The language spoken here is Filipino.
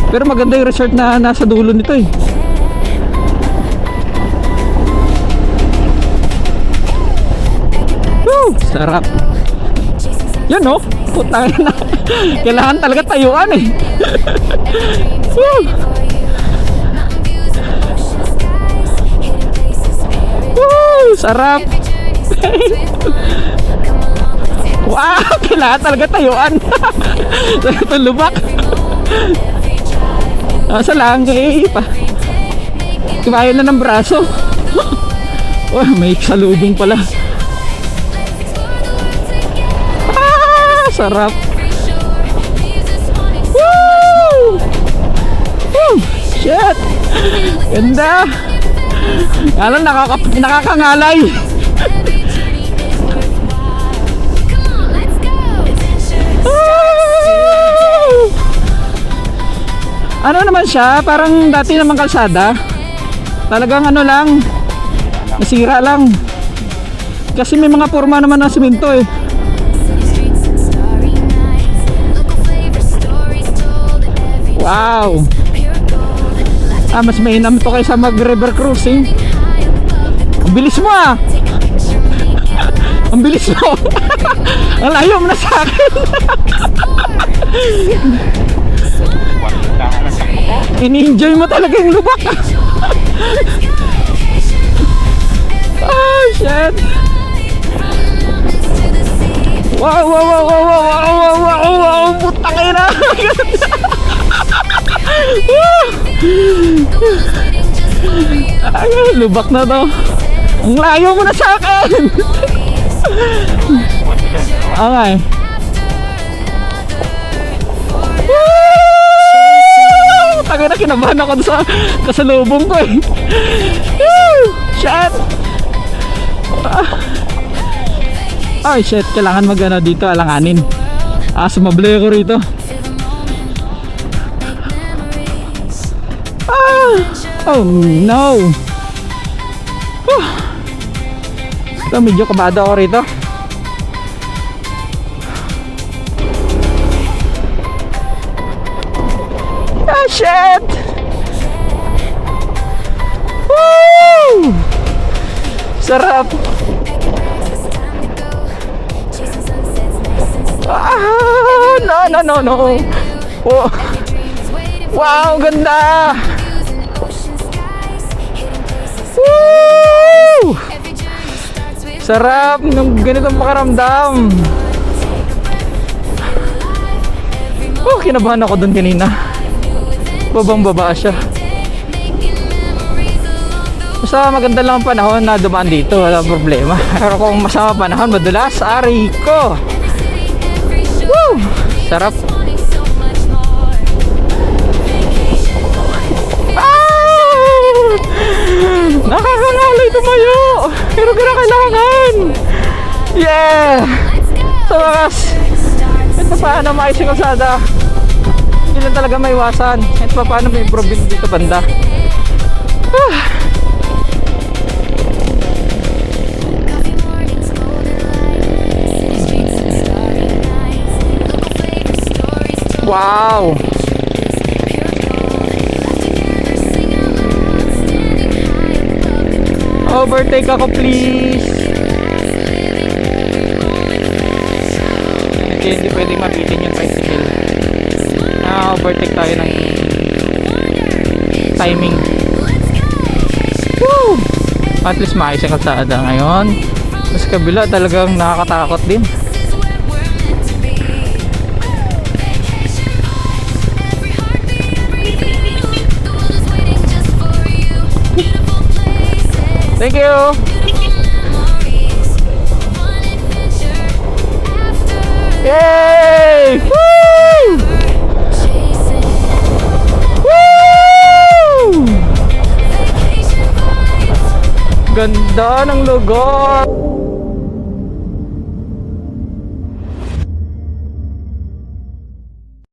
Pero maganda yung resort na nasa dulo nito eh. Woo! Sarap. Yan no? Putang na. Kailangan talaga tayuan eh. Woo! Woo! Sarap. Wow! Kailangan talaga tayuan. Ito lubak. Asa lang kay pa. Kaya na ng braso. Oh, may salubong pala. Sarap. Woo! Woo! Shit! Ganda! Alam, nakakangalay. Ano naman siya? Parang dati naman kalsada. Talagang ano lang, nasira lang. Kasi may mga forma naman ng simento eh. Wow! Mas mainam to kaysa mag river cruising. Ang bilis mo ah! Ang bilis mo! Ang layo mo na sa akin! In-enjoy mo talaga yung lubak. Oh shit! Wow! Wow! Wow! Wow! Wow! Wow! Wow! Wow! Putang ina! Ay, lubak na to. Ang layo mo na sa akin. Okay. Taga na, kinabahan ako sa kasalubong ko eh. Shit. Ay shit, kailangan magana dito, alanganin. Sumablay ako rito. Oh no. Ito, medyo kabado ako rito. Shit. Woo! Sarap. No. Oh. Wow, ganda. Woo! Sarap ng ganitong pakaramdam. Kinabahan ako dun kanina. Babang-baba siya. Basta maganda lang ang panahon na dumaan dito, walang problema. Pero kung masama panahon, madulas, aray ko. Woo! Sarap. Nakakangalay tumayo. Pero kailangan. Yeah! Sa wakas, ito paano maayos yung kalsada. Hindi lang talaga maiwasan. Ito paano may improve dito banda. Wow! Overtake ako please. Hindi pwedeng mapitin yung tricycle. Overtake tayo ng timing. Woo! At least maayos yung kalsada ngayon. Sa kabila talagang nakakatakot din. Thank you. Yay! Woo! Woo! Ganda ng lugar.